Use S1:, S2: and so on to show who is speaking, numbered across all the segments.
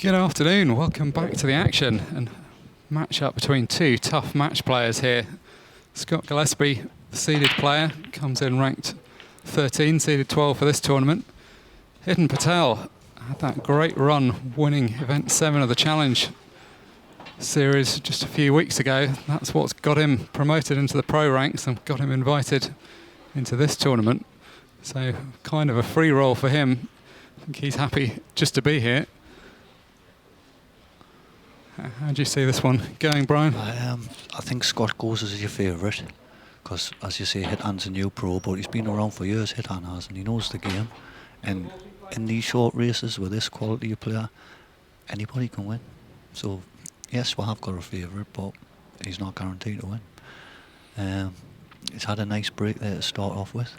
S1: Good afternoon, welcome back to the action and match up between two tough match players here. Scott Gillespie, the seeded player, comes in ranked 13, seeded 12 for this tournament. Hiten Patel had that great run winning event 7 of the Challenge series just a few weeks ago. That's what's got him promoted into the pro ranks and got him invited into this tournament. So kind of a free roll for him. I think he's happy just to be here. How do you see this one going, Brian?
S2: I think Scott goes as your favourite because, as you say, Hiten's a new pro, but he's been around for years, Hiten has, and he knows the game. And in these short races with this quality of player, anybody can win. So, yes, we have got a favourite, but he's not guaranteed to win. He's had a nice break there to start off with.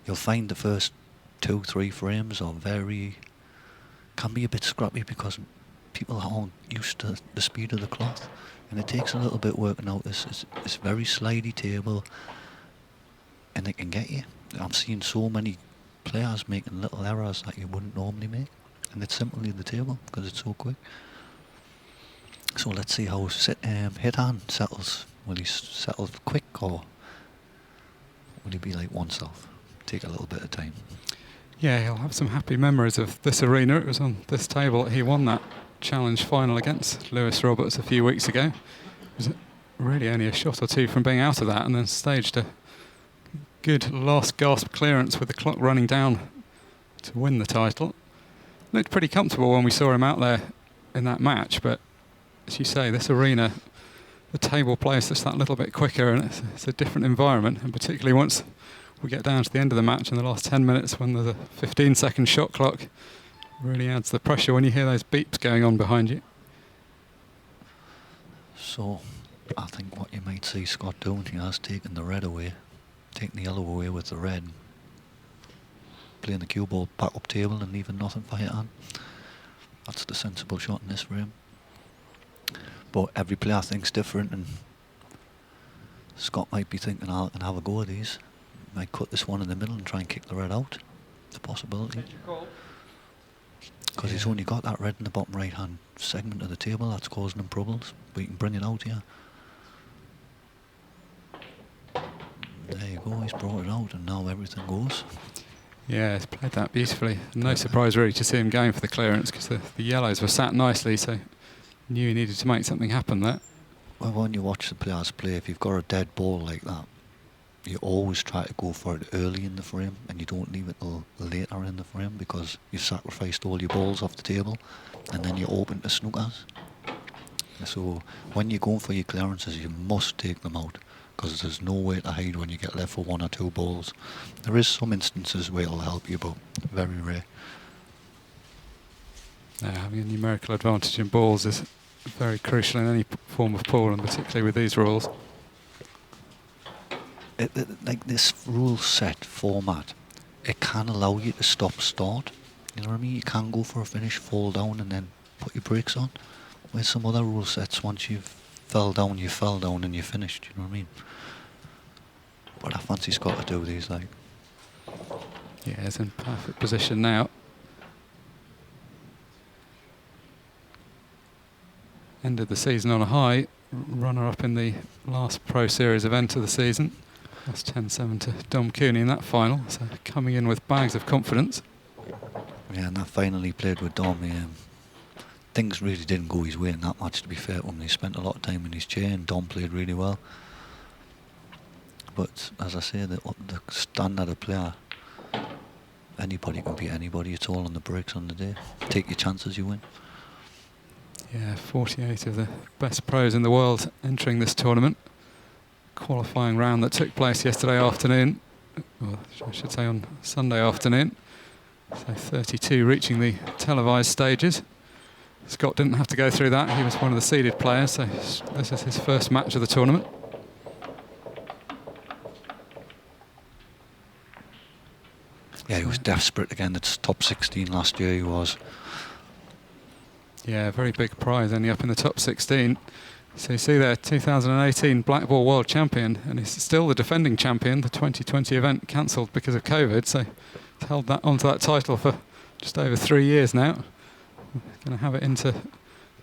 S2: You'll find the first 2-3 frames can be a bit scrappy because people aren't used to the speed of the cloth, and it takes a little bit working out. It's very slidey table, and it can get you. I'm seeing so many players making little errors that you wouldn't normally make, and it's simply the table because it's so quick. So let's see how Hiten settles. Will he settle quick, or will he be like oneself? Take a little bit of time.
S1: Yeah, he'll have some happy memories of this arena. It was on this table that he won that Challenge final against Lewis Roberts a few weeks ago. It was really only a shot or two from being out of that, and then staged a good last gasp clearance with the clock running down to win the title. Looked pretty comfortable when we saw him out there in that match, but as you say, this arena, the table plays just that little bit quicker, and it's a different environment, and particularly once we get down to the end of the match in the last 10 minutes when there's a 15-second shot clock. Really adds the pressure when you hear those beeps going on behind you.
S2: So, I think what you might see Scott doing, he has taken the red away, taken the yellow away with the red, playing the cue ball back up table and leaving nothing for Hiten. That's the sensible shot in this frame. But every player thinks different, and Scott might be thinking, I can have a go at these. Might cut this one in the middle and try and kick the red out. It's a possibility. Because he's only got that red in the bottom right hand segment of the table that's causing him problems, but you can bring it out here. There you go, he's brought it out and now everything goes.
S1: Yeah, he's played that beautifully. No surprise really to see him going for the clearance because the yellows were sat nicely, so knew he needed to make something happen there.
S2: Well, when you watch the players play, if you've got a dead ball like that, you always try to go for it early in the frame and you don't leave it till later in the frame because you've sacrificed all your balls off the table and then you're open to snookers. So when you're going for your clearances, you must take them out because there's no way to hide when you get left for 1 or 2 balls. There is some instances where it'll help you, but very rare.
S1: Having a numerical advantage in balls is very crucial in any form of pool, and particularly with these rules.
S2: Like this rule set format, it can allow you to stop-start. You know what I mean? You can go for a finish, fall down, and then put your brakes on. With some other rule sets, once you've fell down and you're finished. You know what I mean? But I fancy Scott to do these, like.
S1: Yeah, he's in perfect position now. Ended the season on a high. Runner-up in the last Pro Series event of the season. Lost 10-7 to Dom Cooney in that final, so coming in with bags of confidence.
S2: Yeah, and that final he played with Dom, things really didn't go his way in that match, to be fair to him. He spent a lot of time in his chair and Dom played really well. But as I say, the standard of player, anybody can beat anybody. It's all on the breaks on the day. Take your chances, you win.
S1: Yeah, 48 of the best pros in the world entering this tournament. Qualifying round that took place yesterday afternoon, or I should say on Sunday afternoon. So 32 reaching the televised stages. Scott didn't have to go through that. He was one of the seeded players, so this is his first match of the tournament.
S2: Yeah, he was desperate again. It's top 16 last year he was.
S1: Yeah, very big prize, only up in the top 16. So you see there, 2018 Black Ball World Champion, and he's still the defending champion. The 2020 event cancelled because of COVID, so he's held that onto that title for just over 3 years now. Going to have it into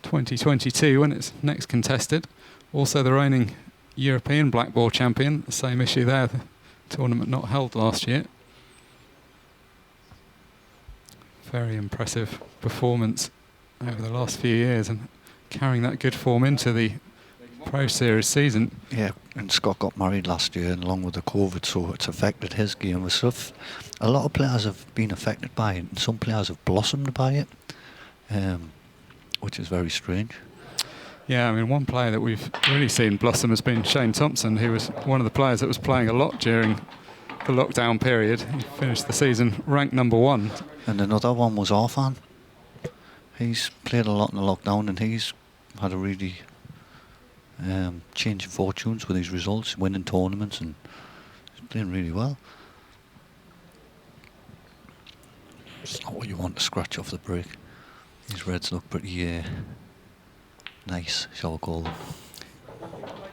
S1: 2022 when it's next contested. Also the reigning European black ball champion, the same issue there, the tournament not held last year. Very impressive performance over the last few years and carrying that good form into the Pro Series season.
S2: Yeah, and Scott got married last year, and along with the COVID, so it's affected his game and stuff. A lot of players have been affected by it, and some players have blossomed by it, which is very strange.
S1: Yeah, I mean, one player that we've really seen blossom has been Shane Thompson, who was one of the players that was playing a lot during the lockdown period. He finished the season ranked #1.
S2: And another one was Arfan. He's played a lot in the lockdown, and he's had a really change of fortunes with his results, winning tournaments, and he's playing really well. It's not what you want to scratch off the break. These reds look pretty nice, shall we call them.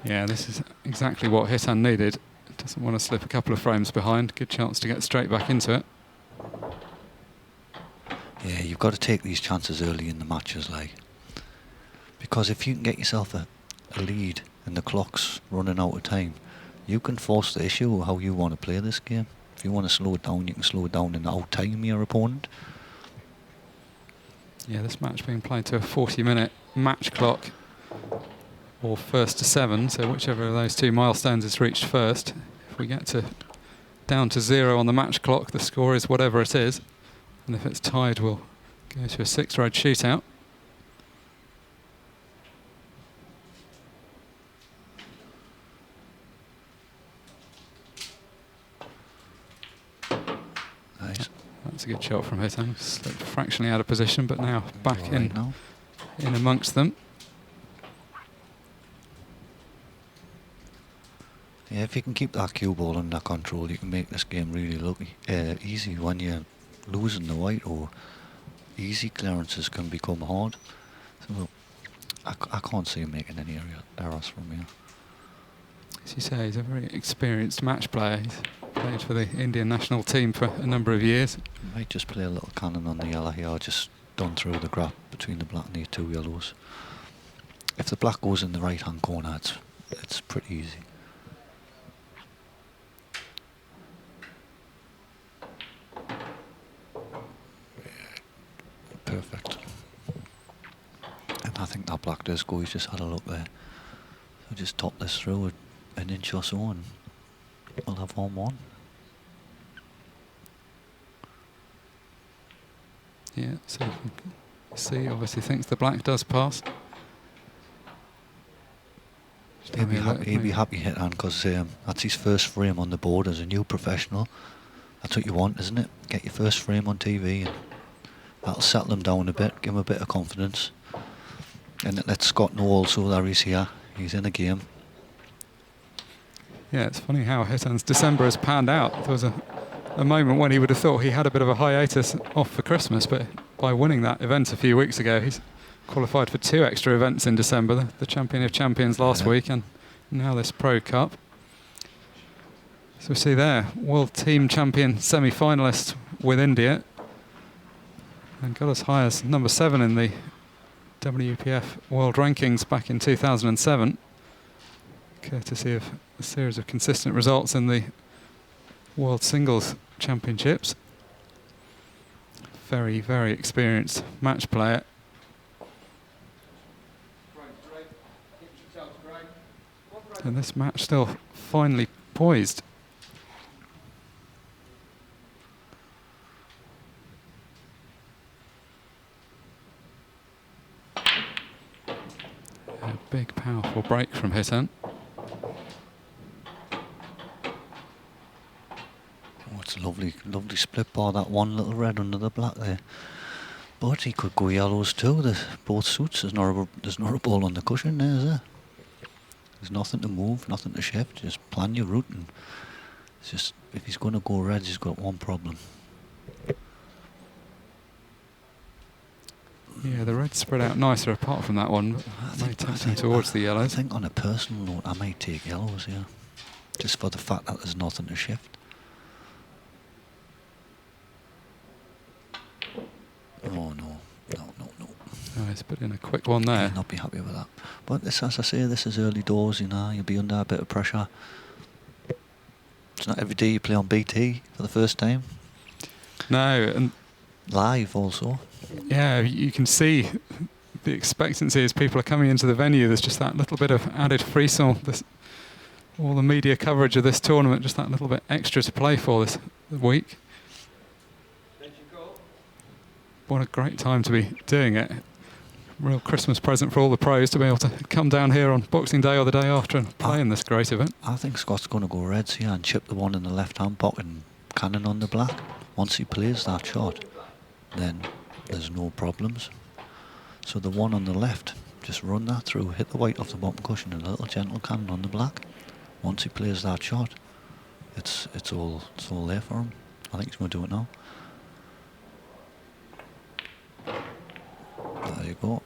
S1: Yeah, this is exactly what Hiten needed. Doesn't want to slip a couple of frames behind. Good chance to get straight back into it.
S2: Yeah, you've got to take these chances early in the matches, like, because if you can get yourself a lead and the clock's running out of time, you can force the issue of how you want to play this game. If you want to slow it down, you can slow it down and out-time your opponent.
S1: Yeah, this match being played to a 40-minute match clock, or first to 7, so whichever of those two milestones is reached first. If we get to down to 0 on the match clock, the score is whatever it is, and if it's tied, we'll go to a 6-red shootout.
S2: Nice.
S1: That's a good shot from Hiten. Slipped fractionally out of position, but now back
S2: All
S1: in
S2: right now.
S1: in amongst them.
S2: Yeah, if you can keep that cue ball under control, you can make this game really easy. When you're losing the white, or easy clearances can become hard. So I can't see him making any errors from here.
S1: As you say, he's a very experienced match player. He's played for the Indian national team for a number of years.
S2: Might just play a little cannon on the yellow here, just done through the gap between the black and the two yellows. If the black goes in the right hand corner, it's pretty easy. Perfect. And I think that black does go. He's just had a look there. So just top this through an inch or so, and we'll have 1-1.
S1: Yeah, so you can see, obviously thinks the black does pass.
S2: He'll be happy Hiten, because that's his first frame on the board as a new professional. That's what you want, isn't it? Get your first frame on TV, and that'll settle him down a bit, give him a bit of confidence. And it lets Scott know also that he's here, he's in a game.
S1: Yeah, it's funny how Hiten's December has panned out. There was a moment when he would have thought he had a bit of a hiatus off for Christmas, but by winning that event a few weeks ago, he's qualified for 2 extra events in December, the Champion of Champions last week, and now this Pro Cup. So we see there, World Team Champion semi-finalist with India, and got as high as number 7 in the WPF World Rankings back in 2007, courtesy of a series of consistent results in the World Singles Championships. Very, very experienced match player. And this match still finely poised. A big, powerful break from Hiten.
S2: Oh, it's a lovely split bar, that one little red under the black there. But he could go yellows too, both suits. There's not a ball on the cushion there, is there? There's nothing to move, nothing to shift, just plan your route. And it's just, if he's going to go reds, he's got one problem.
S1: Yeah, the reds spread out nicer apart from that one. May tempt him towards the yellows.
S2: I think on a personal note, I might take yellows here. Just for the fact that there's nothing to shift. Oh no.
S1: He's put in a quick one there.
S2: He'll not be happy with that. But this, as I say, this is early doors, you know, you'll be under a bit of pressure. It's not every day you play on BT for the first time.
S1: No, and
S2: live also.
S1: Yeah, you can see the expectancy as people are coming into the venue. There's just that little bit of added frisson. All the media coverage of this tournament, just that little bit extra to play for this week. What a great time to be doing it. Real Christmas present for all the pros to be able to come down here on Boxing Day or the day after and play in this great event.
S2: I think Scott's going to go reds here and chip the one in the left-hand pocket and cannon on the black. Once he plays that shot, then there's no problems. So the one on the left, just run that through, hit the white off the bottom cushion and a little gentle cannon on the black. Once he plays that shot, it's all there for him. I think he's going to do it now. There you go.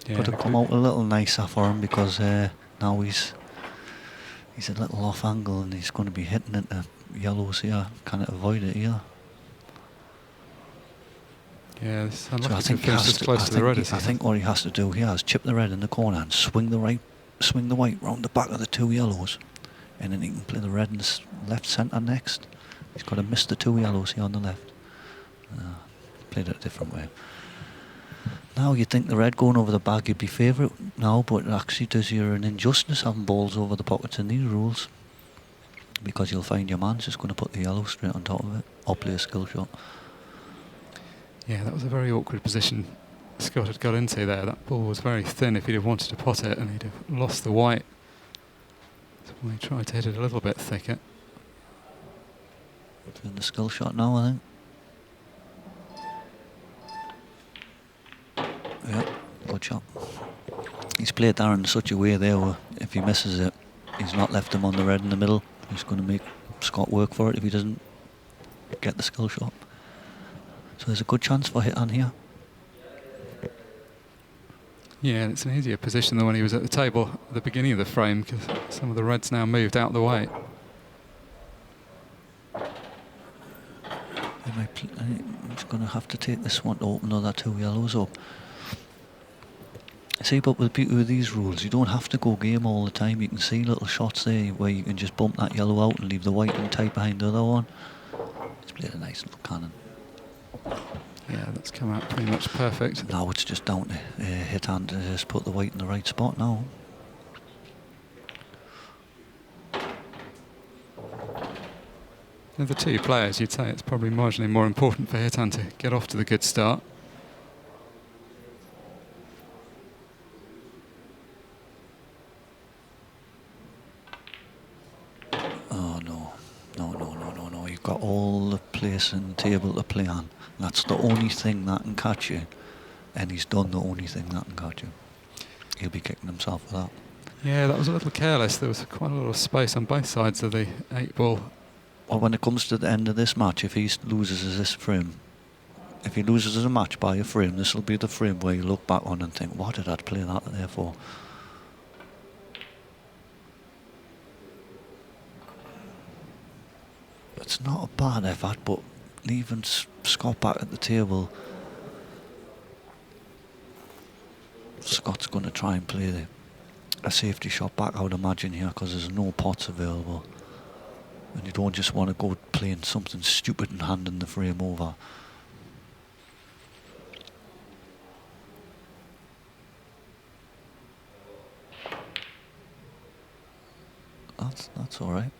S1: Yeah,
S2: Could have come out a little nicer for him because now he's a little off angle and he's going to be hitting into yellows here. Can it avoid it here?
S1: Yeah, this
S2: So I think I think what he has to do here is chip the red in the corner and swing the white round the back of the two yellows, and then he can play the red in the left centre next. He's got to miss the two yellows here on the left. Played it a different way. Now you'd think the red going over the bag you'd be favourite now, but it actually does you an injustice having balls over the pockets in these rules, because you'll find your man's just going to put the yellow straight on top of it or play a skill shot.
S1: Yeah, that was a very awkward position Scott had got into there. That ball was very thin if he'd have wanted to pot it, and he'd have lost the white. So he tried to hit it a little bit thicker.
S2: Doing the skill shot now, I think. Yeah, good shot. He's played that in such a way there where if he misses it, he's not left him on the red in the middle. He's going to make Scott work for it if he doesn't get the skill shot. So there's a good chance for Hiten here.
S1: Yeah, it's an easier position than when he was at the table at the beginning of the frame, because some of the reds now moved out of the way.
S2: He's going to have to take this one to open another two yellows up. See, but with these rules, you don't have to go game all the time. You can see little shots there where you can just bump that yellow out and leave the white and tight behind the other one. He's played a nice little cannon.
S1: Yeah, that's come out pretty much perfect.
S2: Now it's just down to Hiten to just put the white in the right spot now.
S1: The two players, you'd say it's probably marginally more important for Hiten to get off to the good start.
S2: Oh no. You've got all the place and table to play on. That's the only thing that can catch you. And he's done the only thing that can catch you. He'll be kicking himself for that.
S1: Yeah, that was a little careless. There was quite a lot of space on both sides of the 8-ball.
S2: Well, when it comes to the end of this match, if he loses this frame, if he loses a match by a frame, this will be the frame where you look back on and think, what did I play that there for? It's not a bad effort, but leaving Scott back at the table, Scott's going to try and play a safety shot back, I would imagine, here, because there's no pots available. And you don't just want to go playing something stupid and handing the frame over. That's all right.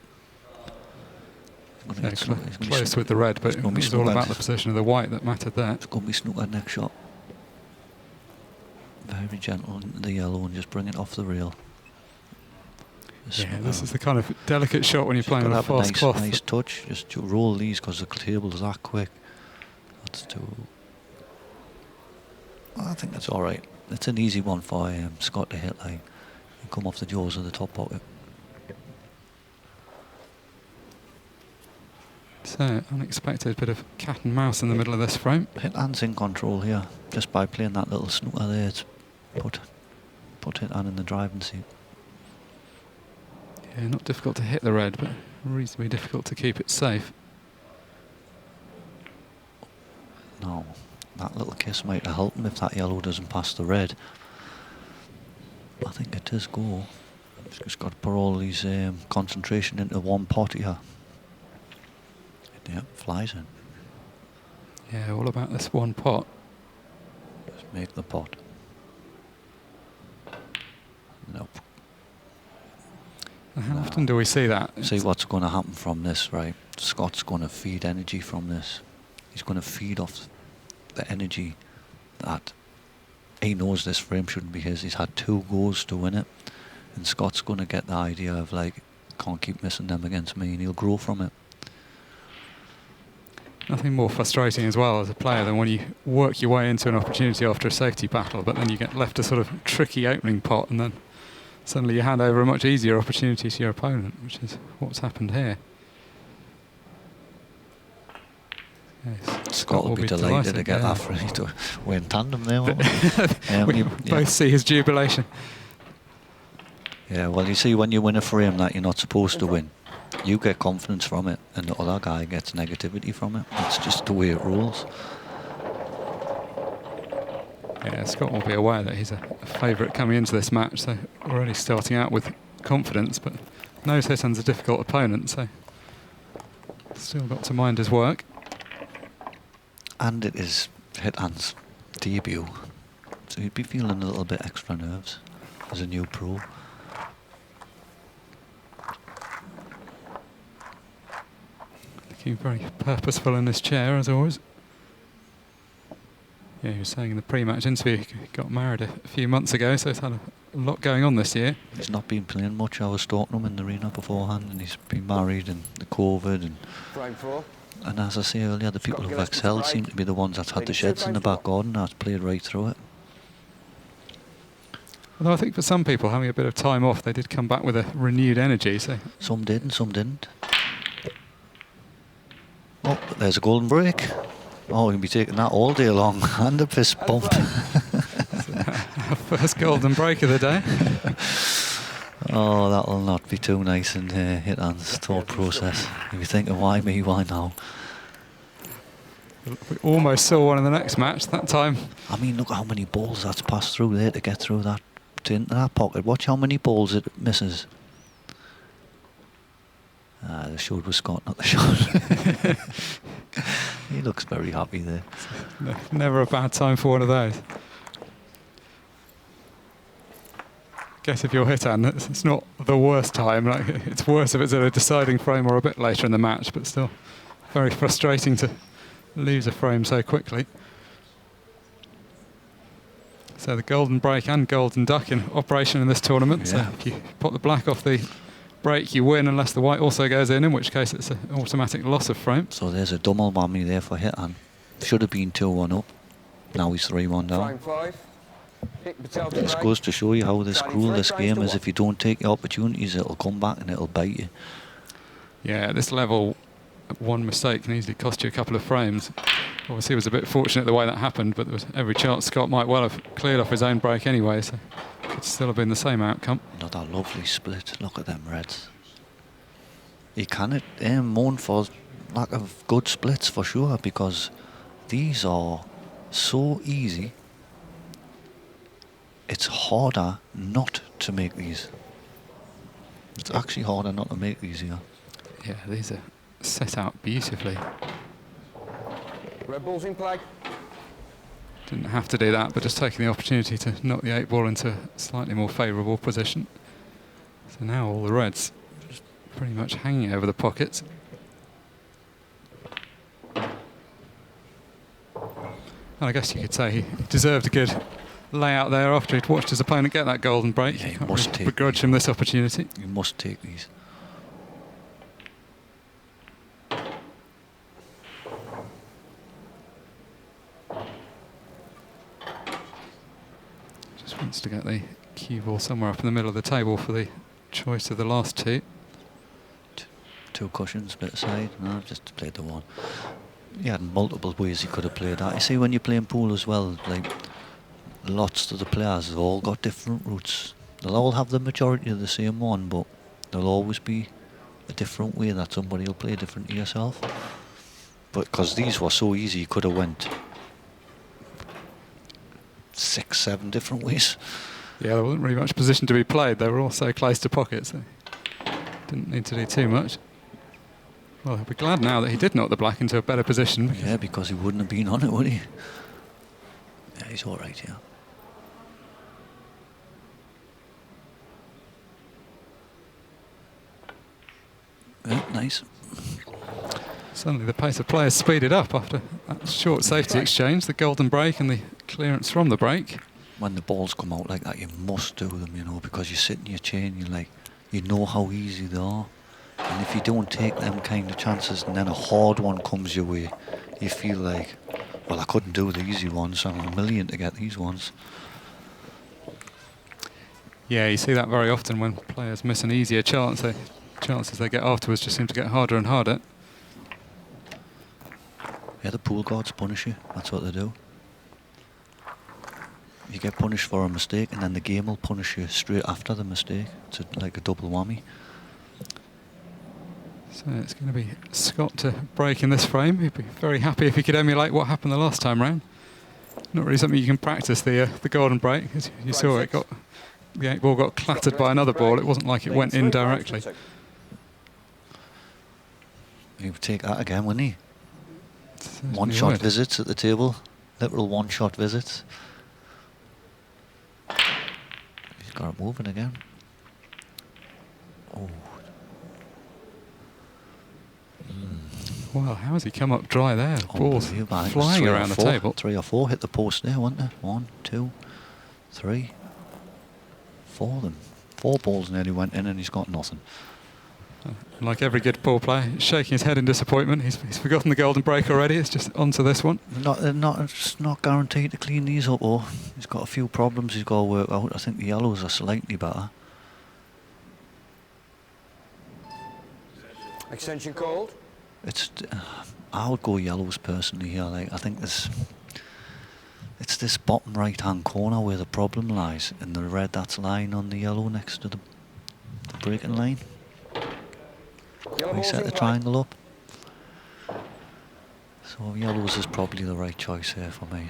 S1: Yeah, close with the red, but it was all about the position of the white that mattered there.
S2: It's going to be snooker next shot. Very gentle into the yellow and just bring it off the rail.
S1: Yeah, this is the kind of delicate shot when you're playing on a fast cloth.
S2: Nice touch, just to roll these because the table is that quick. That's too. Well, I think that's all right. It's an easy one for Scott to hit, like, and come off the jaws of the top pocket.
S1: So, unexpected bit of cat and mouse in the middle of this frame.
S2: Hiten's in control here, just by playing that little snooker there. It's put Hiten in the driving seat.
S1: Yeah, not difficult to hit the red, but reasonably difficult to keep it safe.
S2: No, That little kiss might have helped him if that yellow doesn't pass the red. I think it is go. He's just got to put all his concentration into one pot here. Yep, flies in.
S1: Yeah, all about this one pot.
S2: Just make the pot. Nope.
S1: And how often do we see that?
S2: See what's going to happen from this, right? Scott's going to feed energy from this. He's going to feed off the energy that he knows this frame shouldn't be his. He's had 2 goes to win it. And Scott's going to get the idea of like, can't keep missing them against me, and he'll grow from it.
S1: Nothing more frustrating as well as a player than when you work your way into an opportunity after a safety battle, but then you get left a sort of tricky opening pot, and then suddenly you hand over a much easier opportunity to your opponent, which is what's happened here. Yes,
S2: Scott will be delighted to get that free. We're in tandem there, won't we?
S1: We both see his jubilation.
S2: Yeah, well, you see, when you win a frame that you're not supposed to win, you get confidence from it, and the other guy gets negativity from it. It's just the way it rolls.
S1: Yeah, Scott will be aware that he's a favourite coming into this match, so already starting out with confidence, but knows Hiten's a difficult opponent, so still got to mind his work.
S2: And it is Hiten's debut, so he'd be feeling a little bit extra nerves as a new pro.
S1: Looking very purposeful in this chair, as always. Yeah, he was saying in the pre-match interview he got married a few months ago, so he's had a lot going on this year.
S2: He's not been playing much. I was talking to him in the arena beforehand, and he's been married and the COVID. And as I say earlier, the people who've excelled seem to be the ones that's had the sheds in the back garden that's played right through it.
S1: Although I think for some people having a bit of time off, they did come back with a renewed energy. So
S2: some did and some didn't. Oh, there's a golden break. Oh, you'll be taking that all day long. And a fist bump.
S1: First golden break of the day.
S2: Oh, that'll not be too nice in Hiten's thought process. You'll be thinking, why me, why now?
S1: We almost saw one in the next match that time.
S2: I mean, look how many balls that's passed through there to get through that, into that pocket. Watch how many balls it misses. The shot was Scott, not the shot. He looks very happy there.
S1: No, never a bad time for one of those. Guess if you're Hiten, it's not the worst time. Like, it's worse if it's at a deciding frame or a bit later in the match, but still very frustrating to lose a frame so quickly. So the golden break and golden duck in operation in this tournament.
S2: Yeah.
S1: So if you put the black off the break, you win unless the white also goes in which case it's an automatic loss of frame.
S2: So there's a double whammy there for Hiten. Should have been 2-1 up. Now he's 3-1 down. This goes to show you how cruel this game is. If you don't take the opportunities, it'll come back and it'll bite you.
S1: Yeah, at this level, one mistake can easily cost you a couple of frames. Obviously, he was a bit fortunate the way that happened, but there was every chance Scott might well have cleared off his own break anyway, so it could still have been the same outcome.
S2: Another lovely split. Look at them reds. You cannot moan for lack of good splits for sure, because these are so easy. It's harder not to make these. It's actually harder not to make these here.
S1: Yeah, these are set out beautifully.
S3: Red ball's in play.
S1: Didn't have to do that, but just taking the opportunity to knock the 8 ball into a slightly more favourable position. So now all the reds just pretty much hanging over the pockets. And I guess you could say he deserved a good layout there after he'd watched his opponent get that golden break.
S2: Yeah, you
S1: Can't
S2: must
S1: really
S2: take
S1: begrudge him this opportunity.
S2: You must take these.
S1: Just wants to get the cue ball somewhere up in the middle of the table for the choice of the last 2.
S2: 2 cushions, bit aside. No, just played the one. He had multiple ways he could have played that. You see, when you're playing pool as well, like lots of the players have all got different routes. They'll all have the majority of the same one, but there'll always be a different way that somebody will play different to yourself. But because these were so easy, you could have went 6, 7 different ways.
S1: Yeah, there wasn't really much position to be played. They were all so close to pockets. They didn't need to do too much. Well, he'll be glad now that he did knock the black into a better position.
S2: Yeah, because he wouldn't have been on it, would he? Yeah, he's all right here. Yeah, nice.
S1: Suddenly the pace of play has speeded up after that short safety exchange, the golden break and the clearance from the break.
S2: When the balls come out like that, you must do them, you know, because you sit in your chair and you're like, you know how easy they are. And if you don't take them kind of chances and then a hard one comes your way, you feel like, well, I couldn't do the easy ones, so I'm a million to get these ones.
S1: Yeah, you see that very often when players miss an easier chance. Chances they get afterwards just seem to get harder and harder.
S2: Yeah, the pool guards punish you. That's what they do. You get punished for a mistake and then the game will punish you straight after the mistake. It's like a double whammy.
S1: So it's going to be Scott to break in this frame. He'd be very happy if he could emulate what happened the last time round. Not really something you can practice, the golden break. As you saw, the 8 ball got clattered by another ball. It wasn't like it went in directly.
S2: He would take that again, wouldn't he?
S1: One-shot
S2: visits at the table. Literal one-shot visits. He's got it moving again. Oh.
S1: Well, how has he come up dry there? Balls flying around the table.
S2: 3 or 4 hit the post there, weren't there? 1, 2, 3, 4 of them. 4 balls nearly went in and he's got nothing.
S1: Like every good pool player, he's shaking his head in disappointment. He's forgotten the golden break already. It's just onto this one.
S2: It's not guaranteed to clean these up, or he's got a few problems he's got to work out. I think the yellows are slightly better.
S3: Extension called.
S2: I would go yellows personally here. Like, I think it's this bottom right hand corner where the problem lies, and the red that's lying on the yellow next to the breaking line. We set the triangle up. So yellows is probably the right choice here for me.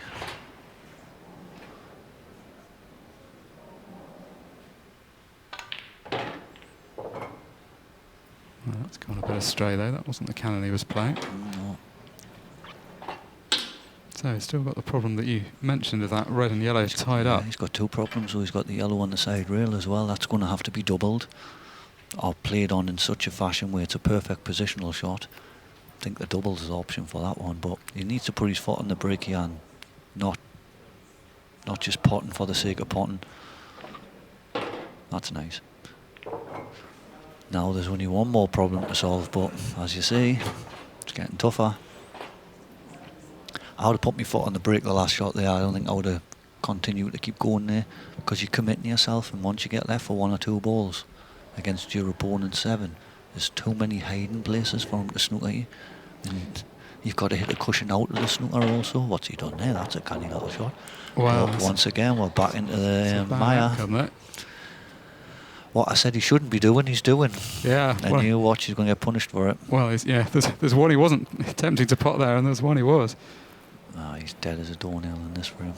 S1: Well, that's gone a bit astray though. That wasn't the cannon he was playing.
S2: No.
S1: So he's still got the problem that you mentioned of that red and yellow tied up.
S2: He's got 2 problems. So he's got the yellow on the side rail as well. That's going to have to be doubled or played on in such a fashion where it's a perfect positional shot. I think the doubles is the option for that one, but he needs to put his foot on the brake here and not just potting for the sake of potting. That's nice. Now there's only one more problem to solve, but as you see, it's getting tougher. I would have put my foot on the brake the last shot there. I don't think I would have continued to keep going there, because you're committing yourself, and once you get left for 1 or 2 balls against your opponent's 7, there's too many hiding places for him to snooker you, and you've got to hit a cushion out of the snooker also. What's he done there? That's a canny little shot.
S1: Well,
S2: once again we're back into the mire. What I said he shouldn't be doing, he's doing.
S1: Yeah.
S2: And you watch, he's going to get punished for it.
S1: Well, there's one he wasn't attempting to pot there, and there's one he was.
S2: He's dead as a doornail in this for him.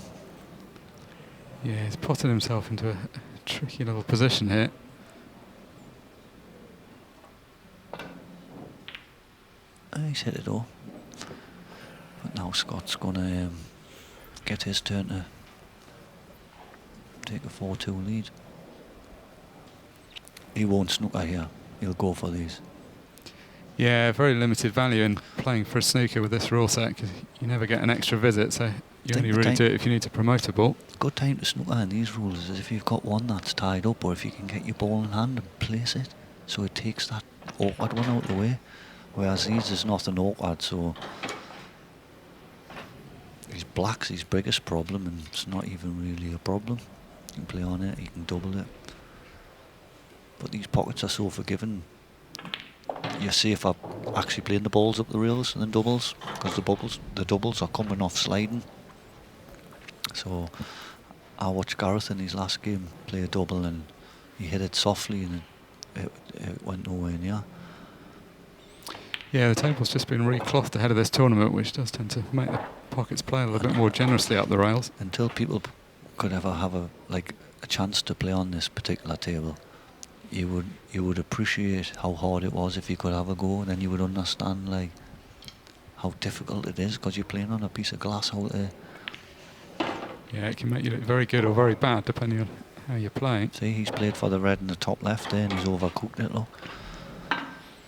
S1: Yeah, he's potted himself into a tricky little position here.
S2: He's hit it all. But now Scott's going to get his turn to take a 4-2 lead. He won't snooker here. He'll go for these.
S1: Yeah, very limited value in playing for a snooker with this rule set, because you never get an extra visit, so you only really do it if you need to promote a ball.
S2: Good time to snooker in these rules is if you've got one that's tied up, or if you can get your ball in hand and place it, so it takes that awkward one out of the way. Whereas these is nothing awkward, so his black's his biggest problem, and it's not even really a problem. You can play on it, you can double it. But these pockets are so forgiving. You're safer actually playing the balls up the rails than doubles, because the doubles are coming off sliding. So I watched Gareth in his last game play a double, and he hit it softly and it went nowhere near.
S1: Yeah, the table's just been reclothed ahead of this tournament, which does tend to make the pockets play a little bit more generously up the rails.
S2: Until people could ever have a chance to play on this particular table, you would appreciate how hard it was if you could have a go. Then you would understand like how difficult it is, because you're playing on a piece of glass out there.
S1: Yeah, it can make you look very good or very bad depending on how you're playing.
S2: See, he's played for the red in the top left there, and he's overcooked it, look.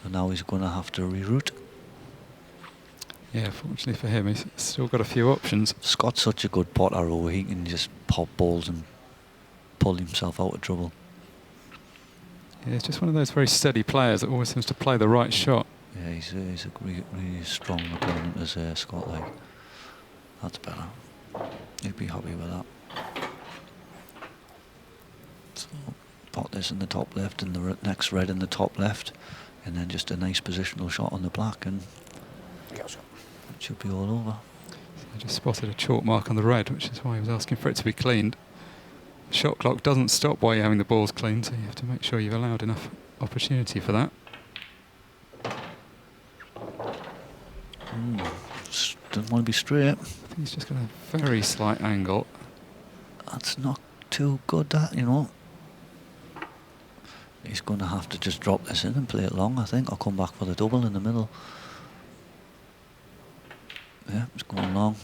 S2: And now he's going to have to reroute.
S1: Yeah, fortunately for him, he's still got a few options.
S2: Scott's such a good potter, he can just pop balls and pull himself out of trouble.
S1: Yeah, he's just one of those very steady players that always seems to play the right shot.
S2: Yeah, he's a really strong opponent, as Scott, like. That's better. He'd be happy with that. So, pot this in the top left and the next red in the top left, and then just a nice positional shot on the black, and it should be all over.
S1: So I just spotted a chalk mark on the red, which is why he was asking for it to be cleaned. The shot clock doesn't stop while you're having the balls cleaned, so you have to make sure you've allowed enough opportunity for that.
S2: Doesn't want to be straight.
S1: I think he's just got a very slight angle.
S2: That's not too good, that, you know. He's going to have to just drop this in and play it long, I think. I'll come back for the double in the middle. Yeah, it's going long.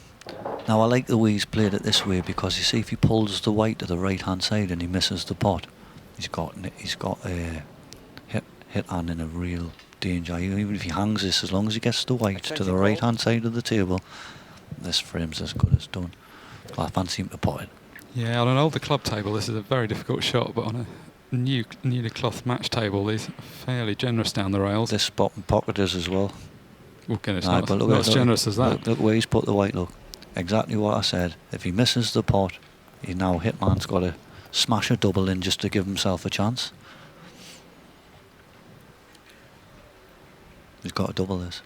S2: Now, I like the way he's played it this way, because you see, if he pulls the white to the right hand side and he misses the pot, he's got a Hiten in a real danger. Even if he hangs this, as long as he gets the white to the right hand side of the table, this frame's as good as done. Well, I fancy him to pot it.
S1: Yeah, on an older club table, this is a very difficult shot, but on a newly cloth match table, he's fairly generous down the rails.
S2: This bottom pocket is as well.
S1: Okay, it's
S2: but
S1: not as generous as that.
S2: Look where he's put the white, look. Exactly what I said. If he misses the pot, he now Hitman's got to smash a double in just to give himself a chance. He's got to double this.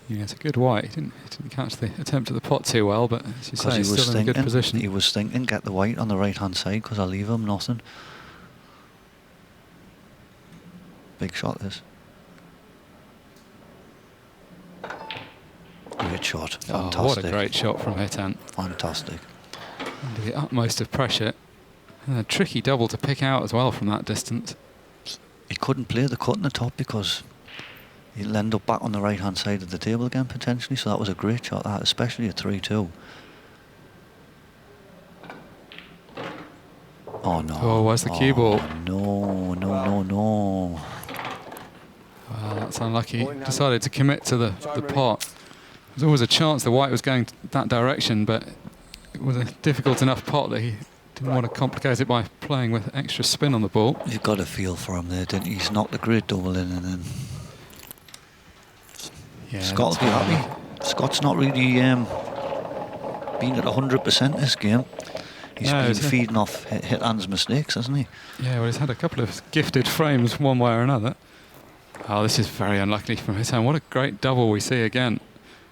S1: Yeah, it's a good white. He didn't catch the attempt at the pot too well, but as you say, he's still in a good position.
S2: He was thinking, get the white on the right hand side, because I'll leave him nothing. Big shot, this. Great shot. Fantastic.
S1: Oh, what a great shot from Hiten.
S2: Fantastic.
S1: Under the utmost of pressure. And a tricky double to pick out as well from that distance.
S2: He couldn't play the cut in the top because he'll end up back on the right hand side of the table again potentially, so that was a great shot, that, especially at 3-2. Oh no.
S1: Oh, where's the cue ball?
S2: No.
S1: Well, that's unlucky. He decided to commit to the pot. There's always a chance the white was going that direction, but it was a difficult enough pot that he didn't want to complicate it by playing with extra spin on the ball.
S2: You've got a feel for him there, didn't you? He's knocked a great double in, and then
S1: yeah,
S2: Scott will be happy. Scott's not really been at 100% this game. He's been feeding off Hiten's mistakes, hasn't he?
S1: Yeah, well, he's had a couple of gifted frames one way or another. Oh, this is very unlucky from Hiten. What a great double we see again.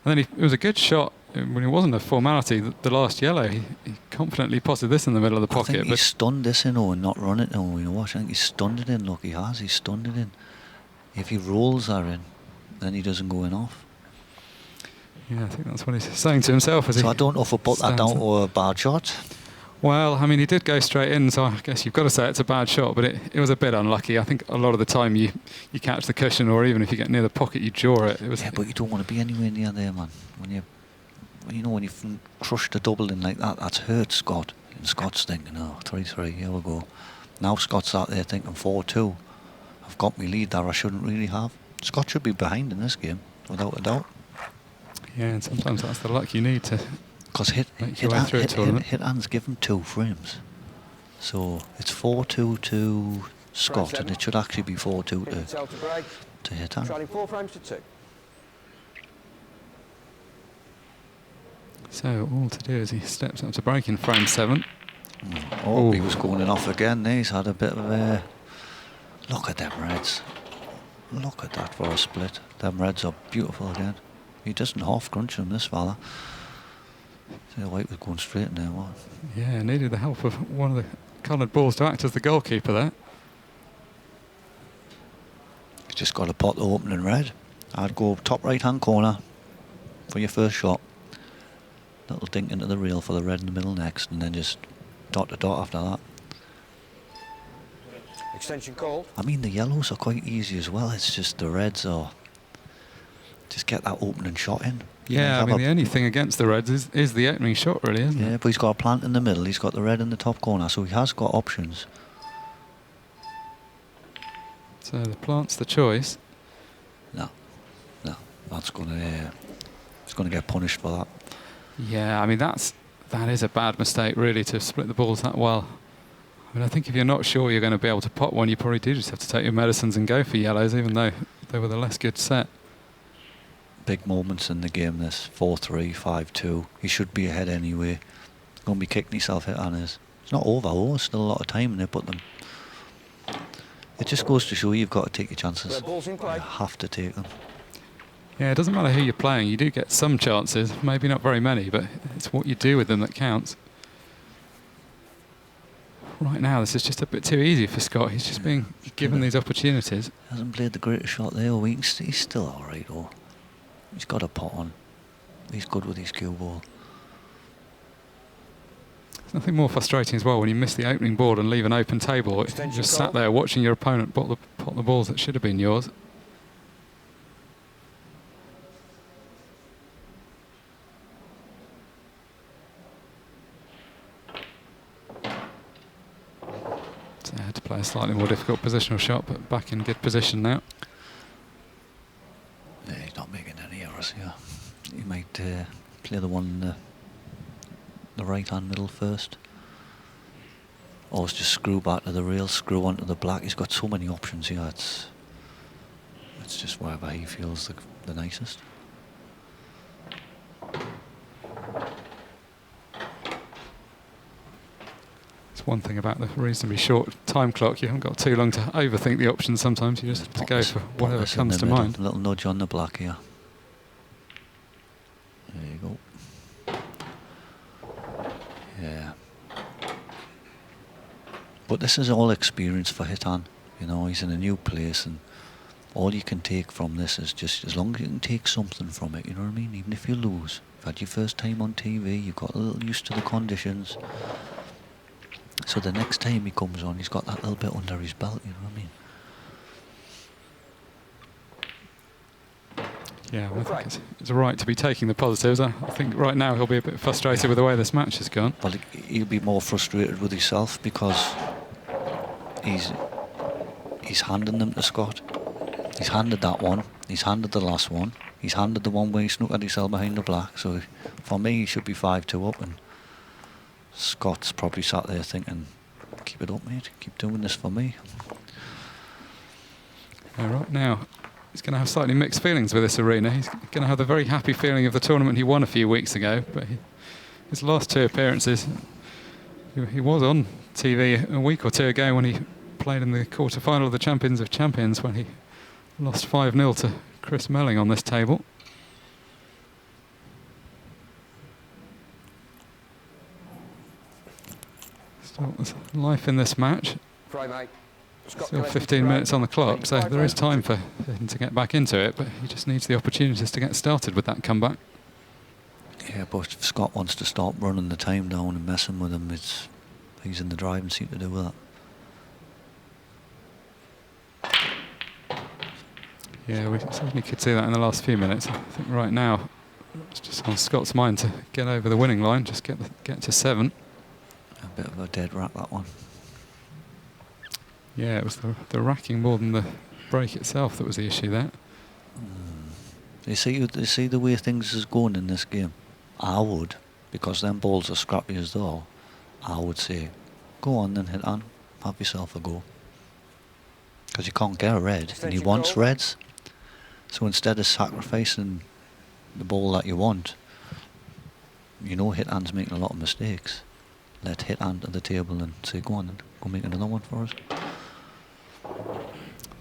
S1: And then it was a good shot when it wasn't a formality. The last yellow, he confidently potted this in the middle of the pocket.
S2: I think he's stunned this in and not run it. You know what? I think he's stunned it in. Look, he has. He's stunned it in. If he rolls that in, then he doesn't go in off.
S1: Yeah, I think that's what he's saying to himself.
S2: So I don't know if I put that down to a bad shot.
S1: Well, I mean, he did go straight in, so I guess you've got to say it's a bad shot, but it was a bit unlucky. I think a lot of the time you catch the cushion, or even if you get near the pocket, you draw it.
S2: Yeah, but you don't want to be anywhere near there, man. When you crush the double in like that, that's hurt Scott. And Scott's thinking, oh, 3-3, here we go. Now Scott's out there thinking 4-2. I've got my lead there I shouldn't really have. Scott should be behind in this game, without a doubt.
S1: Yeah, and sometimes that's the luck you need to.
S2: Because Hiten's given 2 frames. So it's 4-2 to Scott, and it should actually be 4-2 to Hiten.
S3: Trailing 4 frames to 2.
S1: So all to do is he steps up to break in frame 7.
S2: Oh, he was going in off again. He's had a bit of a... Look at them reds. Look at that for a split. Them reds are beautiful again. He doesn't half crunch them, this fella. See, the white was going straight in there, what? Yeah,
S1: needed the help of one of the coloured balls to act as the goalkeeper there.
S2: He's just got a pot to open in red. I'd go top right hand corner for your first shot. Little dink into the reel for the red in the middle next, and then just dot to dot after that.
S3: Extension called.
S2: I mean, the yellows are quite easy as well. It's just the reds are just get that opening shot in.
S1: Yeah, I mean, the only thing against the reds is the opening shot, really, isn't it?
S2: Yeah, but he's got a plant in the middle. He's got the red in the top corner, so he has got options.
S1: So the plant's the choice.
S2: No, that's gonna he's gonna get punished for that.
S1: Yeah, I mean, that is a bad mistake, really, to split the balls that well. I mean, I think if you're not sure you're going to be able to pot one, you probably do just have to take your medicines and go for yellows, even though they were the less good set.
S2: Big moments in the game, this 4-3, 5-2. He should be ahead anyway. Going to be kicking himself, Hiten is. It's not over, though. There's still a lot of time in it, but it just goes to show you've got to take your chances.
S3: Red balls in play.
S2: You have to take them.
S1: Yeah, it doesn't matter who you're playing. You do get some chances, maybe not very many, but it's what you do with them that counts. Right now, this is just a bit too easy for Scott. He's just being given these opportunities.
S2: He hasn't played the greatest shot there. He's still all right, though. He's got a pot on. He's good with his cue ball.
S1: There's nothing more frustrating as well when you miss the opening board and leave an open table. You're just sat there watching your opponent pot the balls that should have been yours. So I had to play a slightly more difficult positional shot, but back in good position now.
S2: Yeah, he's not making any errors here. He might play the one in the right-hand middle first. Or it's just screw back to the rail, screw onto the black. He's got so many options here. It's just whatever he feels the nicest.
S1: It's one thing about the reasonably short time clock. You haven't got too long to overthink the options sometimes. You just have to go for whatever comes to mind.
S2: A little nudge on the black here. There you go. Yeah. But this is all experience for Hiten. You know, he's in a new place, and all you can take from this is just as long as you can take something from it, you know what I mean? Even if you lose. You've had your first time on TV, you've got a little used to the conditions. So the next time he comes on, he's got that little bit under his belt, you know what I mean?
S1: Yeah, well, I think it's right to be taking the positives. I think right now he'll be a bit frustrated with the way this match has gone.
S2: Well, he'll be more frustrated with himself because he's handing them to Scott. He's handed that one. He's handed the last one. He's handed the one where he snuck at himself behind the black. So for me, he should be 5-2 up, and Scott's probably sat there thinking, keep it up, mate. Keep doing this for me.
S1: Yeah, right now, he's going to have slightly mixed feelings with this arena. He's going to have the very happy feeling of the tournament he won a few weeks ago, but his last two appearances, he was on TV a week or two ago when he played in the quarter-final of the Champions of Champions when he lost 5-0 to Chris Melling on this table. Still, there's life in this match. Still 15 minutes on the clock, so there is time for him to get back into it, but he just needs the opportunities to get started with that comeback.
S2: Yeah, but if Scott wants to stop running the time down and messing with him, he's in the driving seat to do with that.
S1: Yeah, we certainly could see that in the last few minutes. I think right now it's just on Scott's mind to get over the winning line, just get to 7.
S2: A bit of a dead rat, that one.
S1: Yeah, it was the racking more than the break itself that was the issue there.
S2: You see the way things is going in this game. I would, because them balls are scrappy as though, I would say, go on then, Hiten, have yourself a go. Because you can't get a red, and he wants reds. So instead of sacrificing the ball that you want, you know Hiten's making a lot of mistakes. Let Hiten to the table and say, go on then, go make another one for us.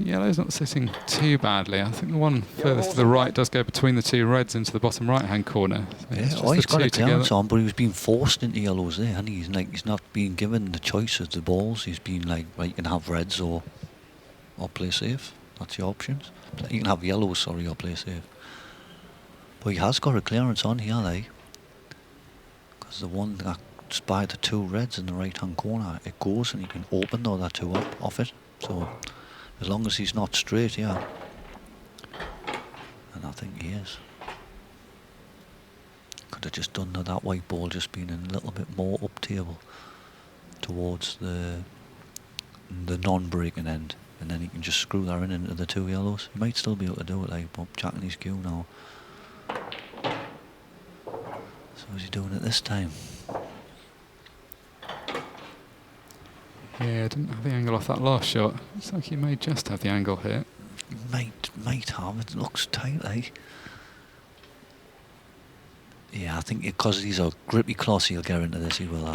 S1: Yellow's not sitting too badly. I think the one furthest to the right does go between the two reds into the bottom right-hand corner. So
S2: yeah, he's got a clearance on, but he was being forced into yellows there, and he's not being given the choice of the balls. He's been like, right, you can have reds or play safe. That's your options. You can have yellows, sorry, or play safe. But he has got a clearance on here, like, because the one that just by the two reds in the right hand corner, it goes and he can open the other two up off it. So as long as he's not straight here, and I think he is. Could have just done that white ball just being a little bit more up table towards the non-breaking end, and then he can just screw that in into the two yellows. He might still be able to do it, like, but jacking his cue now. So is he doing it this time?
S1: Yeah, didn't have the angle off that last shot. Looks like he may just have the angle here.
S2: Might have. It looks tight, like. Yeah, I think because he's a grippy class, he'll get into this. He will.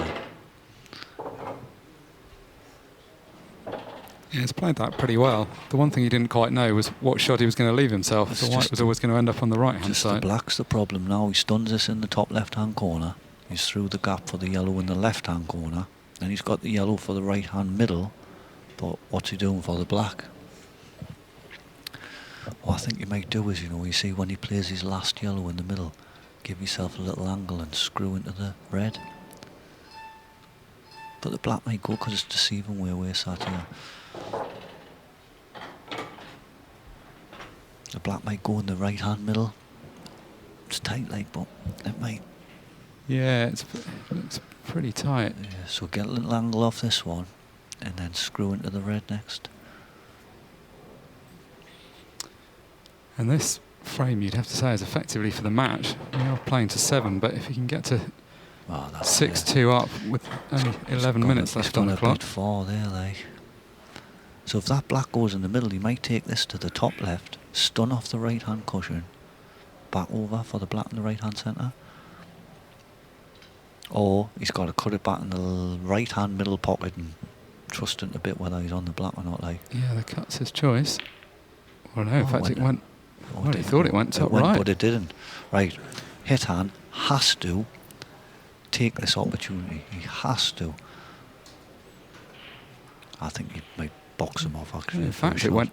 S1: Yeah, he's played that pretty well. The one thing he didn't quite know was what shot he was going to leave himself. The white was always going to end up on the right-hand
S2: Just
S1: side.
S2: the black's the problem now. He stuns this in the top left-hand corner. He's through the gap for the yellow in the left-hand corner. Then he's got the yellow for the right-hand middle. But what's he doing for the black? What I think you might do is, you know, you see when he plays his last yellow in the middle, give yourself a little angle and screw into the red. But the black might go because it's deceiving where we're sat here. The black might go in the right hand middle. It's tight, like, but it might.
S1: Yeah, it looks pretty tight.
S2: Yeah, so get a little angle off this one and then screw into the red next.
S1: And this frame, you'd have to say, is effectively for the match. We are playing to 7, but if you can get to 6-2 up with only 11 minutes left on the clock.
S2: A bit far there, like. So if that black goes in the middle, he might take this to the top left, stun off the right hand cushion, back over for the black in the right hand centre. Or he's got to cut it back in the right hand middle pocket and trust it a bit whether he's on the black or not, like.
S1: Yeah, the cut's his choice. Well, no, in fact it went. Well, he thought it went top
S2: right.
S1: But
S2: it didn't. Right, Hiten has to take this opportunity. He has to. I think he might box him off, actually.
S1: In fact, it went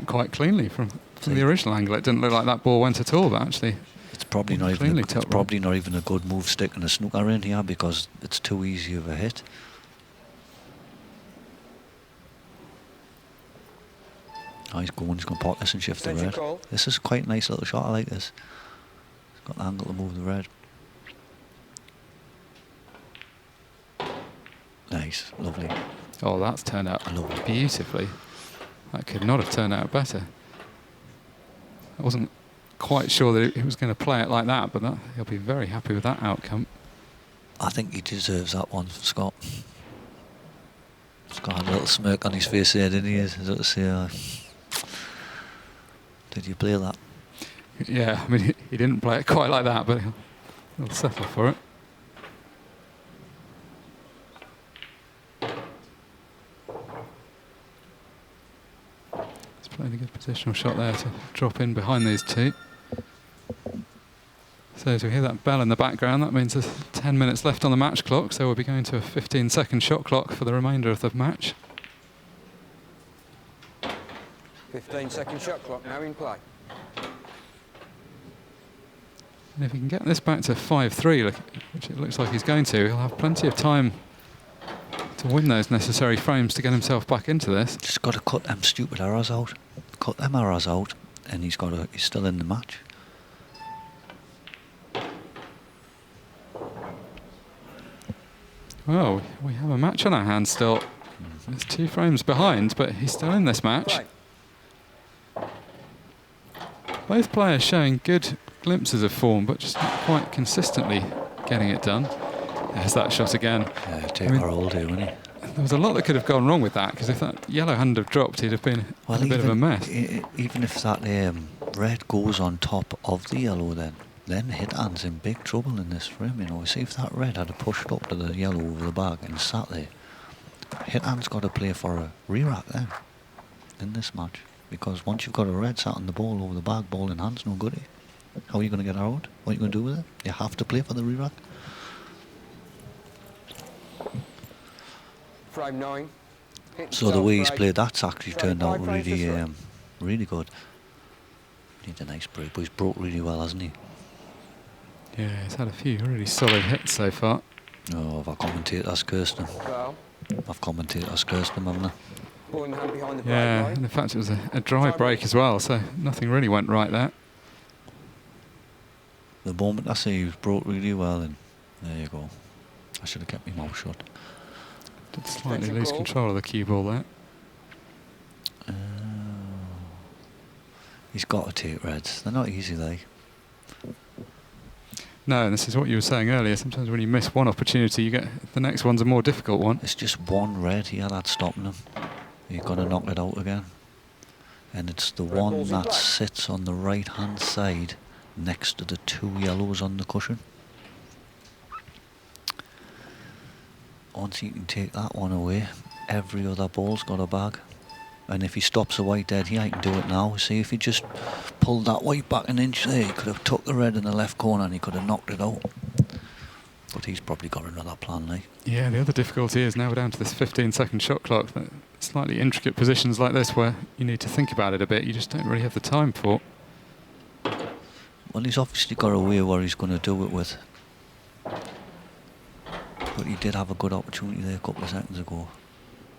S1: quite cleanly from the original angle. It didn't look like that ball went at all, but actually
S2: it's probably not even a good move sticking a snooker in here because it's too easy of a hit. Oh, he's going to pot this and shift the red. This is quite a nice little shot, I like this. He's got an angle to move the red. Nice, lovely.
S1: Oh, that's turned out beautifully. That could not have turned out better. I wasn't quite sure that he was going to play it like that, but he'll be very happy with that outcome.
S2: I think he deserves that one, Scott. He's got a little smirk on his face there, didn't he? As to say, did you play that?
S1: Yeah, I mean, he didn't play it quite like that, but he'll settle for it. He's playing a good positional shot there to drop in behind these two. So as we hear that bell in the background, that means there's 10 minutes left on the match clock, so we'll be going to a 15-second shot clock for the remainder of the match.
S3: 15-second shot clock now in play.
S1: And if he can get this back to 5-3, which it looks like he's going to, he'll have plenty of time to win those necessary frames to get himself back into this.
S2: Just got to cut them stupid errors out. Cut them errors out, and he's still in the match.
S1: Well, we have a match on our hands still. There's 2 frames behind, but he's still in this match. Both players showing good glimpses of form, but just not quite consistently getting it done. There's that shot again.
S2: Yeah, take our hold here, wouldn't he?
S1: There was a lot that could have gone wrong with that, because if that yellow hadn't have dropped, he'd have been in a bit of a mess.
S2: Even if that red goes on top of the yellow, then Hiten's in big trouble in this frame, you know. See if that red had pushed up to the yellow over the bag and sat there. Hiten's got to play for a re-rack then in this match, because once you've got a red sat on the ball over the bag, ball in hand's no good. How are you going to get out? What are you going to do with it? You have to play for the re-rack.
S3: Frame 9.
S2: So the way he's played that's actually turned out really, really good. Needs a nice break, but he's broke really well, hasn't he?
S1: Yeah, he's had a few really solid hits so far.
S2: Oh, have I commentators cursed him?
S3: Foul.
S2: I've commentators cursed him, haven't I?
S3: Ball in the hand behind the break
S1: Yeah,
S3: line.
S1: and in fact it was a dry break as well, so nothing really went right there.
S2: The moment I see he was brought really well, and there you go. I should have kept my mouth shut.
S1: Did slightly
S3: Defensive
S1: lose
S3: ball.
S1: control of the cue ball there.
S2: He's got to take reds. They're not easy, they.
S1: No, and this is what you were saying earlier. Sometimes when you miss one opportunity, you get the next one's a more difficult one.
S2: It's just one red here that's stopping him. You've got to knock it out again. And it's the
S3: Red
S2: one
S3: balls in
S2: that
S3: black.
S2: sits on the right-hand side next to the 2 yellows on the cushion. Once he can take that one away, every other ball's got a bag. And if he stops a white dead here, he can do it now. See, if he just pulled that white back an inch there, he could have tucked the red in the left corner and he could have knocked it out. But he's probably got another plan, like.
S1: Yeah, the other difficulty is now we're down to this 15-second shot clock. That slightly intricate positions like this where you need to think about it a bit, you just don't really have the time for.
S2: Well, he's obviously got a way where he's going to do it with. But he did have a good opportunity there a couple of seconds ago.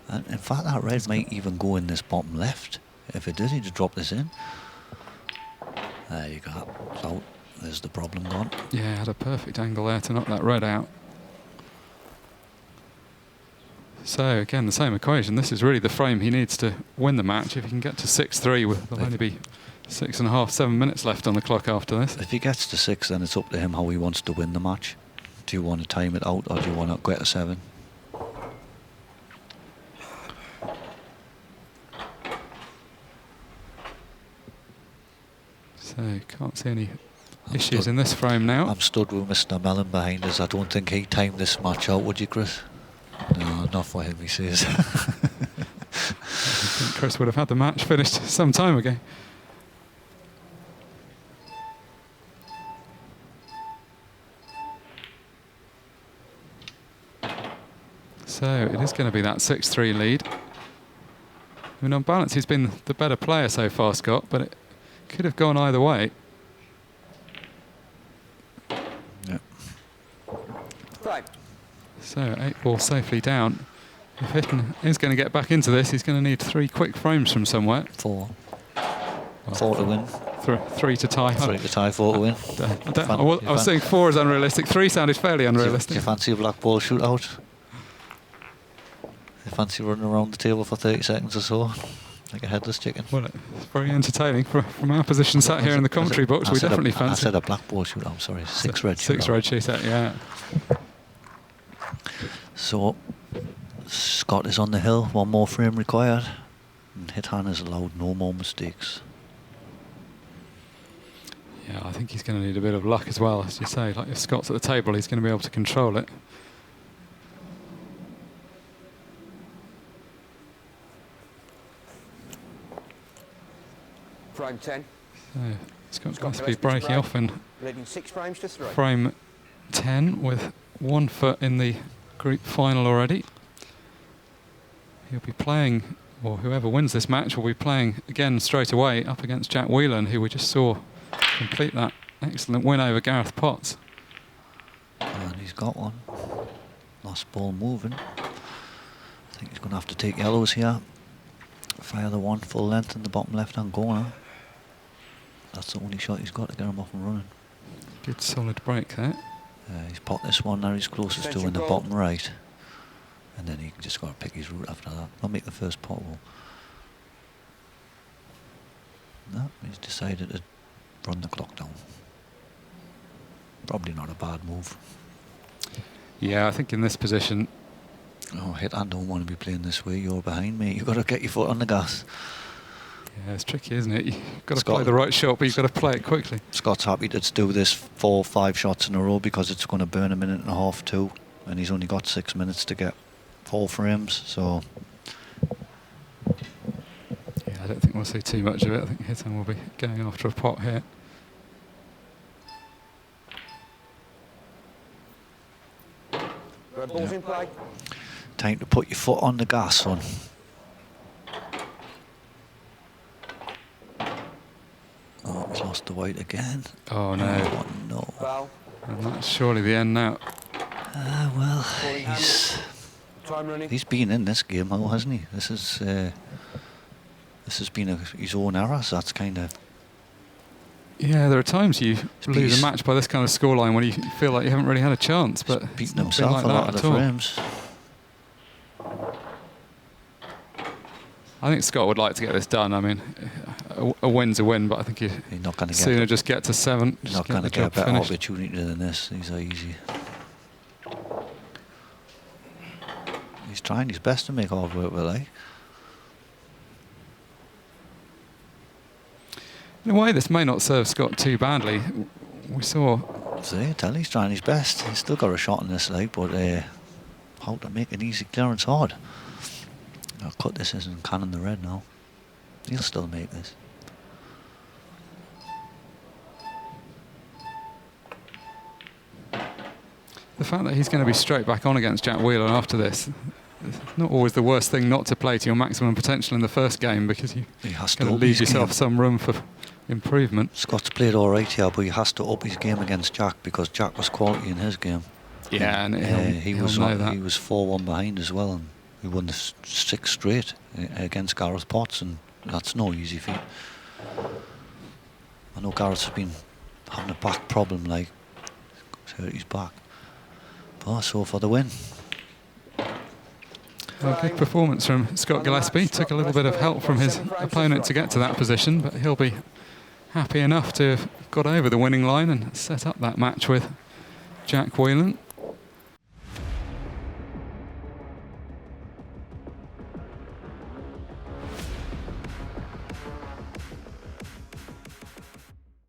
S2: And in fact, that red might even go in this bottom left. If it did, he'd just drop this in. There you go. It's out. There's the problem gone.
S1: Yeah, had a perfect angle there to knock that red out. So again, the same equation. This is really the frame he needs to win the match. If he can get to 6-3, there'll only be 6.5, 7 minutes left on the clock after this.
S2: If he gets to 6, then it's up to him how he wants to win the match. Do you want to time it out or do you want to get a 7?
S1: So can't see any issues in this frame now.
S2: I'm stood with Mr. Mellon behind us. I don't think he timed this match out, would you, Chris? No, not for him, he says.
S1: I think Chris would have had the match finished some time ago. So it is going to be that 6-3 lead. I mean, on balance, he's been the better player so far, Scott, but it could have gone either way.
S2: Yep.
S3: Frame.
S1: So 8 ball safely down. If Hiten is going to get back into this, he's going to need 3 quick frames from somewhere.
S2: 4.
S1: Well,
S2: 4 to win.
S1: 3 to tie.
S2: 3 to tie, 4 to win.
S1: I was saying 4 is unrealistic. 3 sounded fairly
S2: Do
S1: unrealistic.
S2: you fancy a black ball shootout? You fancy running around the table for 30 seconds or so? Like a headless chicken?
S1: Well, it's very entertaining. From our position sat here in the commentary box, we definitely fancy.
S2: I said a black ball shootout, sorry. 6 red shootout.
S1: 6 red shootout, yeah.
S2: So, Scott is on the hill, 1 more frame required. And Hiten has allowed no more mistakes.
S1: Yeah, I think he's going to need a bit of luck as well, as you say. Like if Scott's at the table, he's going to be able to control it.
S3: Frame 10.
S1: So Scott
S3: Scott
S1: Gillespie
S3: Gillespie's
S1: breaking
S3: break.
S1: off in
S3: Leading 6 frames to 3.
S1: frame 10 with 1 foot in the group final already. He'll be playing, or whoever wins this match will be playing again straight away up against Jack Whelan, who we just saw complete that excellent win over Gareth Potts.
S2: And he's got one. Last ball moving. I think he's going to have to take yellows here. Fire the 1 full length in the bottom left hand corner. That's the only shot he's got to get him off and running.
S1: Good solid break there.
S2: He's popped this one there he's closest to in the bottom right. And then he just got to pick his route after that. Not make the first pot hole. No, he's decided to run the clock down. Probably not a bad move.
S1: Yeah, I think in this position,
S2: Oh, I don't want to be playing this way. You're behind me. You've got to get your foot on the gas.
S1: yeah, it's tricky, isn't it? You've got to
S2: Scott-
S1: play the right shot, but you've got to play it quickly.
S2: Scott's happy to do this 4 or 5 shots in a row because it's going to burn 1.5 minutes too. And he's only got 6 minutes to get 4 frames, so...
S1: Yeah, I don't think we'll see too much of it. I think Hiten will be going after a pot here.
S3: Red balls in play.
S2: Time to put your foot on the gas, son. Oh, he's lost the white again.
S1: Oh no,
S2: Oh, no.
S3: Foul.
S1: and that's surely the end now.
S2: Well,
S3: Ball in hand. Time running.
S2: he's been in this game, though, hasn't he? This has been his own error, so that's kind of...
S1: Yeah, there are times you lose
S2: he's-
S1: a match by this kind of scoreline when you feel like you haven't really had a chance, but it's
S2: beating
S1: not been
S2: himself
S1: like
S2: a lot
S1: that
S2: of
S1: at
S2: the
S1: all.
S2: frames.
S1: I think Scott would like to get this done. I mean, a win's a win, but I think he'd
S2: He's not going to
S1: sooner
S2: get...
S1: just get to 7.
S2: He's
S1: just
S2: not
S1: get
S2: going
S1: the
S2: to get a
S1: job
S2: better
S1: finished.
S2: opportunity than this. These are easy. He's trying his best to make hard work with, like.
S1: In a way, this may not serve Scott too badly. We saw...
S2: See, tell he's trying his best. He's still got a shot in this, like, but how to make an easy clearance hard. I'll cut this as in cannon the red now. He'll still make this.
S1: The fact that he's going to be straight back on against Jack Whelan after this, it's not always the worst thing not to play to your maximum potential in the first game, because you
S2: He has
S1: kind
S2: to
S1: of
S2: up
S1: leave
S2: his
S1: yourself
S2: game.
S1: some room for improvement.
S2: Scott's played all right here, but he has to up his game against Jack because Jack was quality in his game.
S1: Yeah, and
S2: he
S1: he'll
S2: was
S1: know that.
S2: he was 4-1 behind as well, and we won the 6 straight against Gareth Potts, and that's no easy feat. I know Gareth's been having a back problem, like he's hurt his back. But so for the win.
S1: Well, good performance from Scott Gillespie. Took a little bit of help from his opponent to get to that position, but he'll be happy enough to have got over the winning line and set up that match with Jack Whelan.